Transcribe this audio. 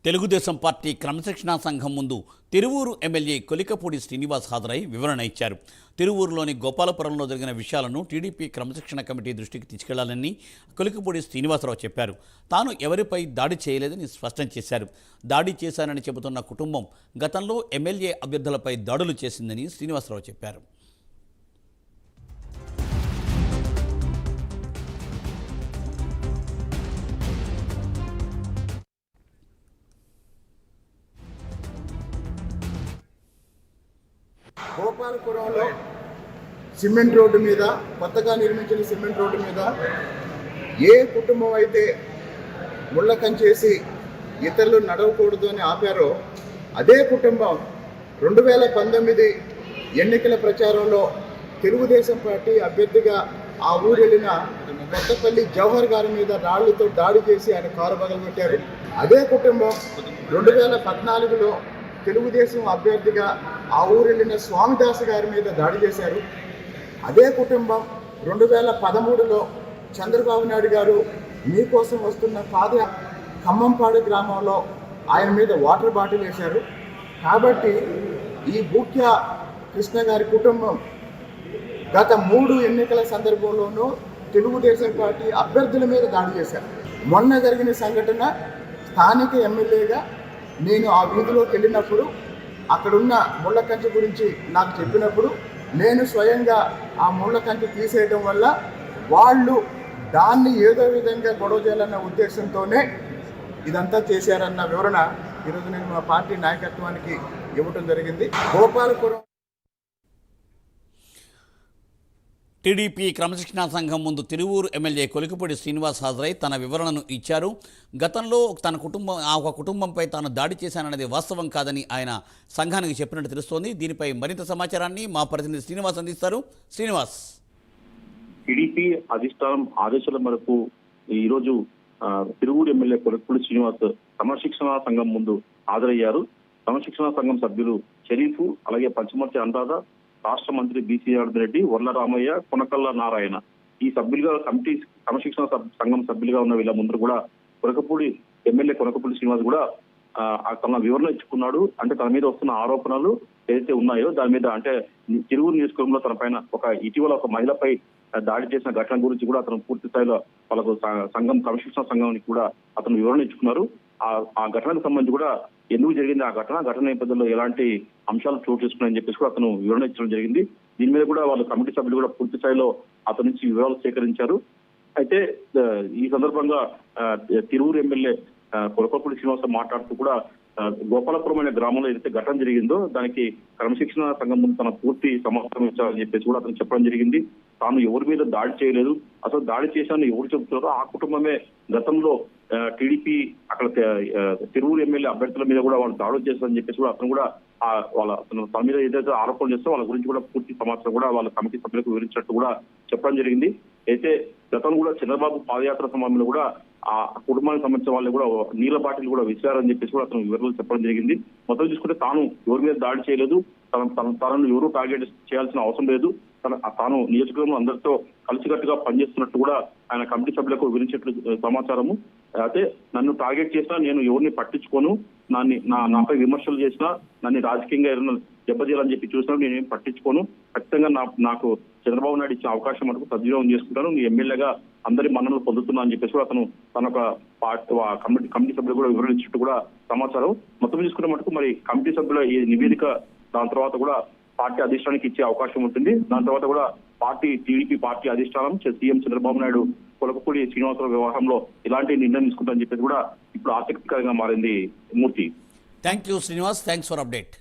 Telugu Desam party క్రమశిక్షణా సంఘం ముందు తిరువూరు ఎమ్మెల్యే కొలికపూడి శ్రీనివాస్ హాజరై వివరణ ఇచ్చారు. తిరువూరులోని గోపాలపురంలో జరిగిన విషయాలను టీడీపీ క్రమశిక్షణ కమిటీ దృష్టికి తీసుకెళ్లాలని కొలికపూడి శ్రీనివాసరావు చెప్పారు. తాను ఎవరిపై దాడి చేయలేదని స్పష్టం చేశారు. దాడి చేశానని చెబుతున్న కుటుంబం గతంలో ఎమ్మెల్యే అభ్యర్థులపై దాడులు చేసిందని శ్రీనివాసరావు చెప్పారు. గోపాలపురంలో సిమెంట్ రోడ్డు మీద, కొత్తగా నిర్మించిన సిమెంట్ రోడ్డు మీద ఏ కుటుంబం అయితే ముళ్ళ కంచేసి ఇతరులు నడవకూడదు అని ఆపారో అదే కుటుంబం 2019 ఎన్నికల ప్రచారంలో తెలుగుదేశం పార్టీ అభ్యర్థిగా ఆ ఊరు వెళ్ళిన కొత్తపల్లి జవహర్ గారి మీద రాళ్లతో దాడి చేసి ఆయన కారు పగలగొట్టారు. అదే కుటుంబం 2014లో తెలుగుదేశం అభ్యర్థిగా ఆ ఊరు వెళ్ళిన స్వామిదాస్ గారి మీద దాడి చేశారు. అదే కుటుంబం 2013లో చంద్రబాబు నాయుడు గారు మీకోసం వస్తున్న ఖమ్మంపాడు గ్రామంలో ఆయన మీద వాటర్ బాటిల్ వేశారు. కాబట్టి ఈ బూక్య కృష్ణ గారి కుటుంబం గత 3 ఎన్నికల సందర్భంలోనూ తెలుగుదేశం పార్టీ అభ్యర్థుల మీద దాడి చేశారు. మొన్న జరిగిన సంఘటన, స్థానిక ఎమ్మెల్యేగా నేను ఆ వీధిలోకి వెళ్ళినప్పుడు అక్కడున్న ముళ్ళ కంచె గురించి నాకు చెప్పినప్పుడు నేను స్వయంగా ఆ ముళ్ళ కంచె తీసేయడం వల్ల వాళ్ళు దాన్ని ఏదో విధంగా గొడవ చేయాలన్న ఉద్దేశంతోనే ఇదంతా చేశారన్న వివరణ ఈరోజు నేను మా పార్టీ నాయకత్వానికి ఇవ్వటం జరిగింది. గోపాలపురం టీడీపీ క్రమశిక్షణా సంఘం ముందు తిరువూరు ఎమ్మెల్యే కొలికపూడి శ్రీనివాస్ హాజరై తన వివరణను ఇచ్చారు. గతంలో ఒక కుటుంబంపై తాను దాడి చేశానన్నది వాస్తవం కాదని ఆయన సంఘానికి చెప్పినట్టు తెలుస్తోంది. దీనిపై మరింత సమాచారాన్ని మా ప్రతినిధి శ్రీనివాస్ అందిస్తారు. శ్రీనివాస్. టీడీపీ అధిష్టానం ఆదేశాల మేరకు ఈరోజు తిరువూరు ఎమ్మెల్యే కొలికపూడి శ్రీనివాస్ క్రమశిక్షణా సంఘం ముందు హాజరయ్యారు. క్రమశిక్షణా సంఘం సభ్యులు షరీఫ్, అలాగే పంచమర్తి అనురాధ, రాష్ట్ర మంత్రి బీసీ రెడ్డి, వర్ల రామయ్య, కొనకల్ల నారాయణ ఈ సభ్యులుగా క్రమశిక్షణ సంఘం సభ్యులుగా ఉన్న వీళ్ళ ముందు కూడా ఎమ్మెల్యే కొనకపూడి శ్రీనివాస్ కూడా తన వివరణ ఇచ్చుకున్నాడు. అంటే తన మీద వస్తున్న ఆరోపణలు ఏదైతే ఉన్నాయో దాని మీద, అంటే తిరువూరు నియోజకవర్గంలో తన పైన ఇటీవల ఒక మహిళపై దాడి చేసిన ఘటన గురించి కూడా అతను పూర్తి స్థాయిలో వాళ్ళకు క్రమశిక్షణ సంఘానికి కూడా అతను వివరణ ఇచ్చుకున్నారు. ఆ ఘటనకు సంబంధించి కూడా ఎందుకు జరిగింది ఆ ఘటన నేపథ్యంలో ఎలాంటి అంశాలు చోటు చేసుకున్నాయని చెప్పేసి కూడా అతను వివరణ ఇచ్చడం జరిగింది. దీని మీద కూడా వాళ్ళ కమిటీ సభ్యులు కూడా పూర్తి స్థాయిలో అతని నుంచి వివరాలు సేకరించారు. అయితే ఈ సందర్భంగా తిరువూరు ఎమ్మెల్యే కొలికపూడి శ్రీనివాస మాట్లాడుతూ కూడా గోపాలపురం అనే గ్రామంలో ఏదైతే ఘటన జరిగిందో దానికి క్రమశిక్షణ సంఘం ముందు తన పూర్తి సమాచారం ఇచ్చారని చెప్పేసి కూడా అతను చెప్పడం జరిగింది. తాను ఎవరి మీద దాడి చేయలేదు, అసలు దాడి చేశానని ఎవరు చెబుతున్నారో ఆ కుటుంబమే గతంలో టీడీపీ అక్కడ తిరువూరు ఎమ్మెల్యే అభ్యర్థుల మీద కూడా వాళ్ళు దాడులు చేస్తారని చెప్పేసి కూడా అతను కూడా తన మీద ఏదైతే ఆరోపణలు చేస్తారో వాళ్ళ గురించి కూడా పూర్తి సమాచారం కూడా వాళ్ళ కమిటీ సభ్యులకు వివరించినట్టు కూడా చెప్పడం జరిగింది. అయితే గతంలో కూడా చంద్రబాబు పాదయాత్ర సమయంలో కూడా ఆ కుటుంబానికి సంబంధించిన వాళ్ళు కూడా నీళ్ల బాటిల్ కూడా విసిరారని చెప్పేసి కూడా అతను వివరాలు చెప్పడం జరిగింది. మొత్తం చూసుకుంటే తాను ఎవరి మీద దాడి చేయలేదు, తనను ఎవరు టార్గెట్ చేయాల్సిన అవసరం లేదు, తాను నియోజకవర్గంలో అందరితో కలిసికట్టుగా పనిచేస్తున్నట్టు కూడా ఆయన కమిటీ సభ్యులకు వివరించినట్లు సమాచారము. అయితే నన్ను టార్గెట్ చేసినా నేను ఎవరిని పట్టించుకోను, నాపై విమర్శలు చేసినా, నన్ను రాజకీయంగా ఎవరైనా దెబ్బతీయాలని చెప్పి చూసినా నేనేం పట్టించుకోను, ఖచ్చితంగా నాకు చంద్రబాబు నాయుడు ఇచ్చిన అవకాశం మటుకు సద్వినియోగం చేసుకుంటాను, నీ ఎమ్మెల్యేగా అందరి మన్ననలు పొందుతున్నా అని చెప్పేసి కూడా అతను తన కమిటీ సభ్యులు కూడా వివరించినట్టు కూడా సమాచారం. మొత్తం చూసుకునే మటుకు మరి కమిటీ సభ్యుల ఈ నివేదిక దాని తర్వాత కూడా పార్టీ అధిష్టానానికి ఇచ్చే అవకాశం ఉంటుంది. దాని తర్వాత కూడా టీడీపీ పార్టీ అధిష్టానం సీఎం చంద్రబాబు నాయుడు కొలికపూడి శ్రీనివాసరావు వ్యవహారంలో ఇలాంటి నిర్ణయం తీసుకుంటారని చెప్పేసి కూడా ఇప్పుడు ఆసక్తికరంగా మారింది. Murthy. Thank you Srinivas, thanks for update.